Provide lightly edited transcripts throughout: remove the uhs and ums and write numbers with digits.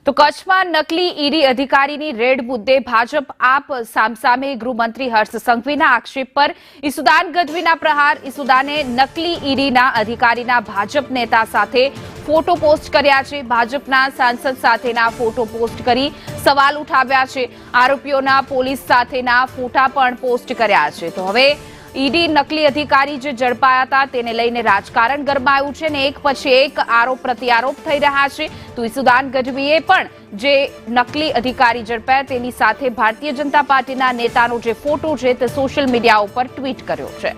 તો કચ્છમાં નકલી ઈડી અધિકારીની રેડ મુદ્દે ભાજપ આપ સામસામે ગૃહમંત્રી હર્ષ સંઘવીના આક્ષેપ પર ઈસુદાન ગઢવીના પ્રહાર. ઈસુદાને નકલી ઈડીના અધિકારીના ભાજપ નેતા સાથે ફોટો પોસ્ટ કર્યા છે. ભાજપના સાંસદ સાથેના ફોટો પોસ્ટ કરી સવાલ ઉઠાવ્યા છે. આરોપીઓના પોલીસ સાથેના ફોટા પણ પોસ્ટ કર્યા છે. તો હવે ઈડી નકલી અધિકારી જે ઝડપાયા હતા તેને લઈને રાજકારણ ગરમાયું છે અને એક પછી એક આરોપ પ્રત્યારોપ થઈ રહ્યા છે. તો ઈસુદાન ગઢવીએ પણ જે નકલી અધિકારી ઝડપાયા તેની સાથે ભારતીય જનતા પાર્ટીના નેતાનો જે ફોટો છે તે સોશિયલ મીડિયા ઉપર ટ્વીટ કર્યો છે.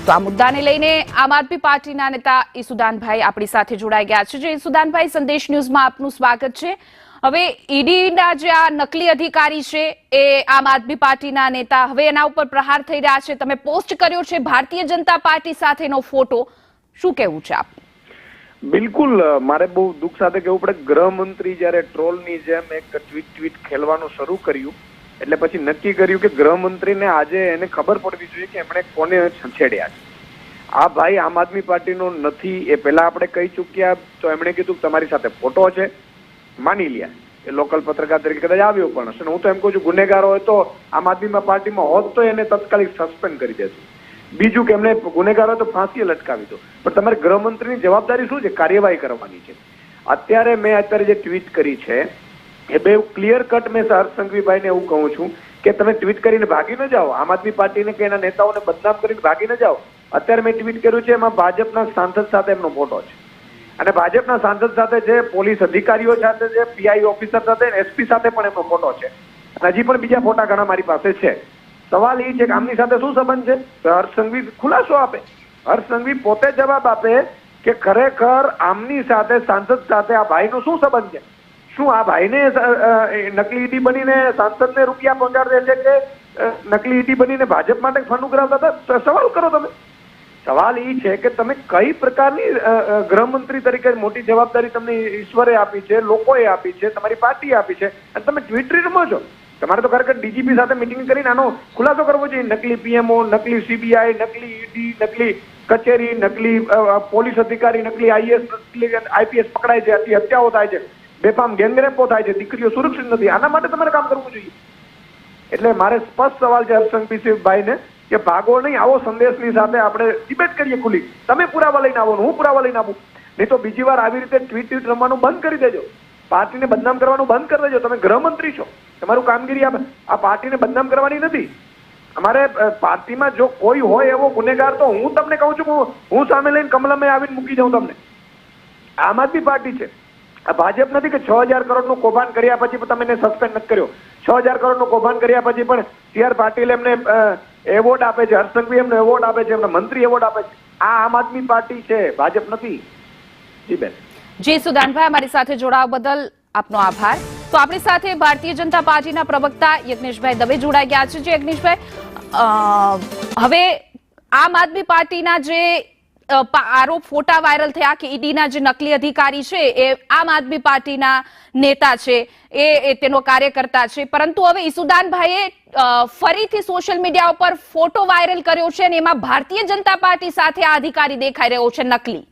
તો આ મુદ્દાને લઈને આમ આદમી પાર્ટીના નેતા ઈસુદાનભાઈ આપણી સાથે જોડાઈ ગયા છે. જે ઈસુદાનભાઈ, સંદેશ ન્યૂઝમાં આપનું સ્વાગત છે. હવે ઈડીના જે આ નકલી અધિકારી છે એ આમ આદમી પાર્ટીના નેતા, હવે એના ઉપર પ્રહાર થઈ રહ્યા છે. તમે પોસ્ટ કર્યો છે ભારતીય જનતા પાર્ટી સાથેનો ફોટો, શું કહેવું છે આપ? બિલકુલ, મારે બહુ દુઃખ સાથે કહેવું પડે, ગૃહમંત્રી જયારે ટ્રોલની જેમ એક ટ્વીટ ખેલવાનું શરૂ કર્યું એટલે પછી નક્કી કર્યું કે ગૃહમંત્રીને આજે એને ખબર પડવી જોઈએ કે એમણે કોને છંછેડ્યા છે. આ ભાઈ આમ આદમી પાર્ટીનો નથી એ પહેલા આપણે કહી ચૂક્યા. તો એમણે કીધું કે તમારી સાથે ફોટો છે, માની લ્યા, એ લોકલ પત્રકાર તરીકે કદાચ આવ્યો પણ હશે. હું તો એમ કહું છું, ગુનેગાર હોય તો આમ આદમી પાર્ટીમાં હોત તો એને તત્કાલિક સસ્પેન્ડ કરી દેતું. બીજું કે એમને ગુનેગાર હોય તો ફાંસીએ લટકાવી દો. પણ તમારે ગૃહમંત્રીની જવાબદારી શું છે? કાર્યવાહી કરવાની છે. મેં અત્યારે જે ટ્વીટ કરી છે એ બે ક્લિયર કટ મેં હર્ષ સંઘવીભાઈને એવું કહું છું કે તમે ટ્વીટ કરીને ભાગી ન જાઓ, આમ આદમી પાર્ટીને કે એના નેતાઓને બદનામ કરીને ભાગી ન જાઓ. અત્યારે મેં ટ્વીટ કર્યું છે એમાં ભાજપના સાંસદ સાથે એમનો ફોટો છે અને ભાજપના સાંસદ સાથે છે, પોલીસ અધિકારીઓ સાથે છે, પીઆઈ ઓફિસર સાથે, એસપી સાથે પણ એમનો ફોટો છે. હજી પણ બીજા ફોટા ઘણા મારી પાસે છે. સવાલ એ છે કે આમની સાથે શું સંબંધ છે? તો હર્ષ સંઘવી ખુલાસો આપે. હર્ષ સંઘવી પોતે જવાબ આપે કે ખરેખર આમની સાથે, સાંસદ સાથે આ ભાઈનો શું સંબંધ છે? શું આ ભાઈને નકલી ઈડી બનીને સાંસદને રૂપિયા પહોંચાડે છે કે નકલી ઈડી બનીને ભાજપ માટે ફંડ ઉઘરાવતા હતા? સવાલ કરો તમે. સવાલ એ છે કે તમે કઈ પ્રકારની ગૃહમંત્રી તરીકે મોટી જવાબદારી તમને ઈશ્વરે આપી છે, લોકોએ આપી છે, તમારી પાર્ટીએ આપી છે અને તમે ટ્વીટરી રમો છો. તમારે તો ખરેખર ડીજીપી સાથે મિટિંગ કરીને આનો ખુલાસો કરવો જોઈએ. નકલી પીએમઓ, નકલી સીબીઆઈ, નકલી ઈડી, નકલી કચેરી, નકલી પોલીસ અધિકારી, નકલી આઈએસ, આઈપીએસ પકડાય છે, અતિ હત્યાઓ થાય છે, બેફામ ગેંગરેપો થાય છે, દીકરીઓ સુરક્ષિત નથી. આના માટે તમારે કામ કરવું જોઈએ. એટલે મારે સ્પષ્ટ સવાલ છે હર્ષ સંઘવીભાઈને કે ભાગો નહીં, આવો સંદેશની સાથે આપણે ડિબેટ કરીએ ખુલ્લી. તમે પુરાવા લઈને આવો, હું પુરાવા લઈને આવું. નહીં તો બીજી વાર આવી રીતે ટ્વીટ રમવાનું બંધ કરી દેજો, પાર્ટીને બદનામ કરવાનું બંધ કરી દેજો. તમે ગૃહમંત્રી છો, તમારું કામગીરી આ પાર્ટીને બદનામ કરવાની નથી. અમારે પાર્ટીમાં જો કોઈ હોય એવો ગુનેગાર તો હું તમને કહું છું, હું સામે લઈને કમલમે આવીને મૂકી જાઉં તમને. આમ આદમી પાર્ટી છે, આ ભાજપ નથી કે 6000 કરોડનું કૌભાંડ કર્યા પછી તમે એને સસ્પેન્ડ નથી કર્યો. 6000 કરોડનું કૌભાંડ કર્યા પછી પણ CR પાટીલ એમને એવોર્ડ આપે છે, હર્ષ સંઘવી એમને એવોર્ડ આપે છે, એમને મંત્રી એવોર્ડ આપે છે. આ આમ આદમી પાર્ટી છે, ભાજપ નથી. જી બેન. જી સુદાનભાઈ, અમારી સાથે જોડાવા બદલ આપનો આભાર. તો આપણી સાથે ભારતીય જનતા પાર્ટીના પ્રવક્તા યજ્ઞેશભાઈ દવે જોડાઈ ગયા છે. જે યજ્ઞેશભાઈ, હવે આમ આદમી પાર્ટીના જે આરોપ ફોટા વાયરલ થયા કે ઈડીના જે નકલી અધિકારી છે એ આમ આદમી પાર્ટીના નેતા છે, એ તેનો કાર્યકર્તા છે, પરંતુ હવે ઈસુદાનભાઈએ ફરીથી સોશિયલ મીડિયા ઉપર ફોટો વાયરલ કર્યો છે અને એમાં ભારતીય જનતા પાર્ટી સાથે આ અધિકારી દેખાઈ રહ્યો છે નકલી.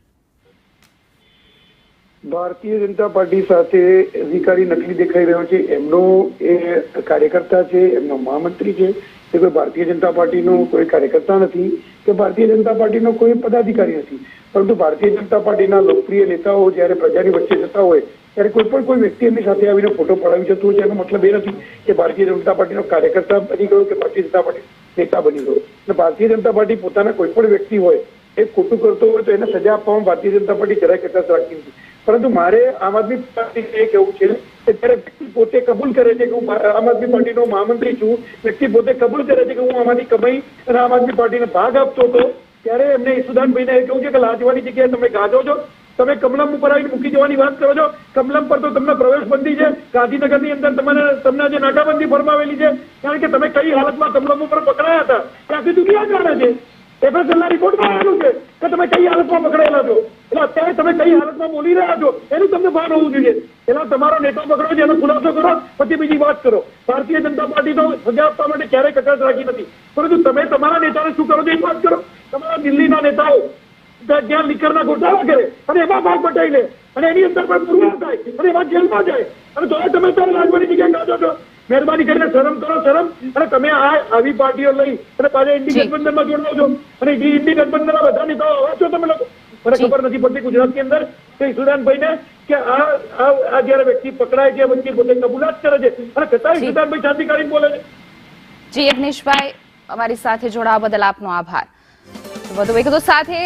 ભારતીય જનતા પાર્ટી સાથે અધિકારી નકલી દેખાઈ રહ્યો છે. એમનો એ કાર્યકર્તા છે, એમનો મહામંત્રી છે. એ કોઈ ભારતીય જનતા પાર્ટીનો કોઈ કાર્યકર્તા નથી કે ભારતીય જનતા પાર્ટીનો કોઈ પદાધિકારી નથી. પરંતુ ભારતીય જનતા પાર્ટીના લોકપ્રિય નેતાઓ જયારે પ્રજાની વચ્ચે જતા હોય ત્યારે કોઈ વ્યક્તિ એમની સાથે આવીને ફોટો પડાવી જતું હોય છે. એનો મતલબ એ નથી કે ભારતીય જનતા પાર્ટીનો કાર્યકર્તા બની ગયો કે ભારતીય જનતા પાર્ટી નેતા બની ગયો. અને ભારતીય જનતા પાર્ટી પોતાના કોઈ પણ વ્યક્તિ હોય એ ખોટું કરતો હોય તો એને સજા આપવામાં ભારતીય જનતા પાર્ટી જરાય કચાશ રાખતી નથી. પરંતુ મારે આમ આદમી પાર્ટીને એ કહેવું છે કે જયારે વ્યક્તિ પોતે કબૂલ કરે છે કે હું આમ આદમી પાર્ટીનો મહામંત્રી છું, વ્યક્તિ પોતે કબૂલ કરે છે કે હું આમાંથી કમાઈ અને આમ આદમી પાર્ટીને ભાગ આપતો હતો, ત્યારે એમને ઈસુદાનભાઈને એ કહ્યું છે કે લાજવાની જગ્યાએ તમે ગાજો છો, તમે કમલમ ઉપર આવીને મૂકી જવાની વાત કરો છો. કમલમ પર તો તમને પ્રવેશ બંધી છે. ગાંધીનગરની અંદર તમને જે નાકાબંધી ફરમાવેલી છે, કારણ કે તમે કઈ હાલતમાં કમલમ ઉપર પકડાયા હતા એ આખી દુનિયા જાણે છે. એફએસએલના રિપોર્ટમાં આવેલું છે કે તમે કઈ હાલતમાં પકડાયેલા છો. એટલે અત્યારે તમે કઈ હાલતમાં બોલી રહ્યા છો એનું તમને ભાન હોવું જોઈએ. એના તમારો નેતા પકડો છે, એનો ખુલાસો કરો, પછી બીજી વાત કરો. ભારતીય જનતા પાર્ટી તો સજા આપવા માટે ક્યારેય કચાશ રાખી નથી. પરંતુ તમે તમારા નેતાને શું કરો છો એ વાત કરો. તમારા દિલ્હીના નેતાઓ ત્યાં લીકરના ગોટાળા કરે અને એમાં ભાગ બટાઈ લે અને એની અંદર પણ પુરવાર થાય અને એમાં જેલમાં જાય અને તો તમે ત્યારે લાજવાની જગ્યાએ ગાજો છો. મહેરબાની કરીને શરમ કરો, શરમ. અને તમે આવી પાર્ટીઓ લઈ અને પાછા ઇન્ડી ગઠબંધનમાં જોડાવ છો અને ઇન્ડી ગઠબંધનના બધા નેતાઓ આવા છો તમે લોકો. મને ખબર નથી પડતી ગુજરાતની અંદર કે ઈસુદાનભાઈને કે આ જયારે વ્યક્તિ પકડાય છે વ્યક્તિ પોતે કબૂલાત કરે છે અને છતાં ઈસુદાનભાઈ શાંતિ કાઢીને બોલે છે. જી યજ્ઞેશભાઈ, અમારી સાથે જોડાવા બદલ આપનો આભાર. વધુ વિગતો સાથે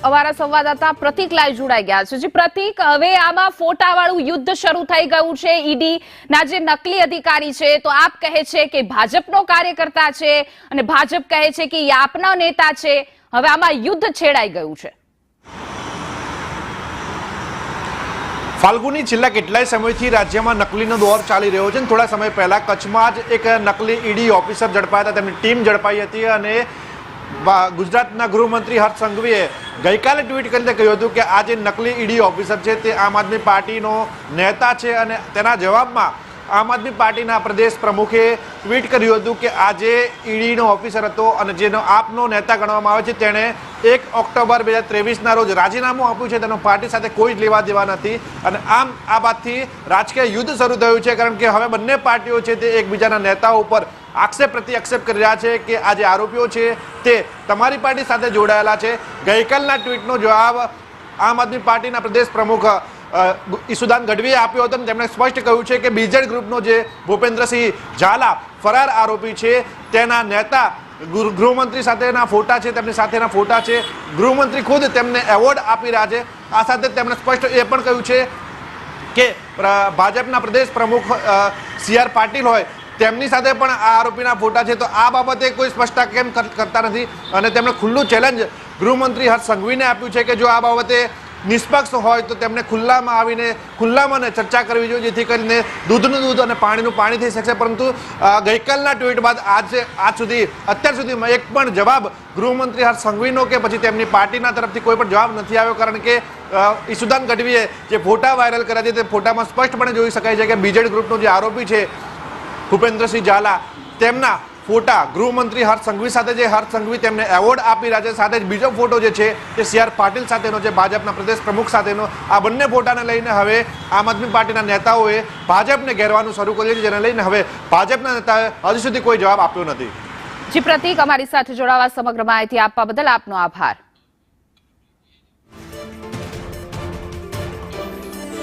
અમારા સંવાદદાતા પ્રતિક લાઈવ જોડાઈ ગયા છે. જી પ્રતિક, હવે આમાં ફોટાવાળું યુદ્ધ શરૂ થઈ ગયું છે. ઈડી ના જે નકલી અધિકારી છે તો આપ કહે છે કે ભાજપનો કાર્યકર્તા છે અને ભાજપ કહે છે કે આપના નેતા છે. હવે આમાં યુદ્ધ છેડાઈ ગયું છે. ફાલ્ગુની છેલ્લા કેટલાય સમયથી રાજ્યમાં નકલીનો દોર ચાલી રહ્યો છે. થોડા સમય પહેલા કચ્છમાં જ એક નકલી ઈડી ઓફિસર ઝડપાયા હતા, તેમની ટીમ ઝડપાઈ હતી અને ગુજરાતના ગૃહમંત્રી હર્ષ સંઘવીએ ગઈકાલે ટ્વીટ કરીને કહ્યું હતું કે આ જે નકલી ઈડી ઓફિસર છે તે આમ આદમી પાર્ટીનો નેતા છે અને તેના જવાબમાં આમ આદમી પાર્ટીના પ્રદેશ પ્રમુખે ટ્વીટ કર્યું હતું કે આ જે ઈડીનો ઓફિસર હતો અને જેનો આપનો નેતા ગણવામાં આવે છે તેણે 1 ઓક્ટોબર 2023ના રોજ રાજીનામું આપ્યું છે. તેનો પાર્ટી સાથે કોઈ જ લેવા દેવા નથી અને આમ આ બાદથી રાજકીય યુદ્ધ શરૂ થયું છે, કારણ કે હવે બંને પાર્ટીઓ છે તે એકબીજાના નેતાઓ ઉપર આક્ષેપ પ્રતિ આક્ષેપ કરી રહ્યા છે કે આ જે આરોપીઓ છે તે તમારી પાર્ટી સાથે જોડાયેલા છે. ગઈકાલના ટ્વીટનો જવાબ આમ આદમી પાર્ટીના પ્રદેશ પ્રમુખ ઈસુદાન ગઢવીએ આપ્યો હતો અને તેમણે સ્પષ્ટ કહ્યું છે કે બીજેડ ગ્રુપનો જે ભૂપેન્દ્રસિંહ ઝાલા ફરાર આરોપી છે તેના નેતા ગૃહમંત્રી સાથેના ફોટા છે, તેમની સાથેના ફોટા છે. ગૃહમંત્રી ખુદ તેમને એવોર્ડ આપી રહ્યા છે. આ સાથે તેમણે સ્પષ્ટ એ પણ કહ્યું છે કે ભાજપના પ્રદેશ પ્રમુખ CR પાટીલ હોય તેમની સાથે પણ આ આરોપીના ફોટા છે. તો આ બાબતે કોઈ સ્પષ્ટતા કેમ કરતા નથી અને તેમણે ખુલ્લું ચેલેન્જ ગૃહમંત્રી હર્ષ સંઘવીને આપ્યું છે કે જો આ બાબતે નિષ્પક્ષ હોય તો તેમને ખુલ્લામાં આવીને ખુલ્લામાં ચર્ચા કરવી જોઈએ, જેથી કરીને દૂધનું દૂધ અને પાણીનું પાણી થઈ શકશે. પરંતુ ગઈકાલના ટ્વીટ બાદ અત્યાર સુધીમાં એક પણ જવાબ ગૃહમંત્રી હર્ષ સંઘવીનો કે પછી તેમની પાર્ટીના તરફથી કોઈ પણ જવાબ નથી આવ્યો, કારણ કે ઈસુદાન ગઢવીએ જે ફોટા વાયરલ કર્યા છે તે ફોટામાં સ્પષ્ટપણે જોઈ શકાય છે કે બીજેડ ગ્રુપનો જે આરોપી છે ભૂપેન્દ્રસિંહ ઝાલા તેમના ફોટા ગૃહમંત્રી હર્ષ સંઘવી સાથે જે હર્ષ સંઘવી તેમને એવોર્ડ આપી રહ્યા છે. સાથે જ બીજો ફોટો જે છે તે CR પાટીલ સાથેનો છે, ભાજપના પ્રદેશ પ્રમુખ સાથેનો. આ બંને ફોટાને લઈને હવે આમ આદમી પાર્ટીના નેતાઓએ ભાજપને ઘેરવાનું શરૂ કર્યું છે, જેને લઈને હવે ભાજપના નેતાએ હજુ સુધી કોઈ જવાબ આપ્યો નથી. જી પ્રતિક, અમારી સાથે જોડાવા સમગ્ર માહિતી આપવા બદલ આપનો આભાર.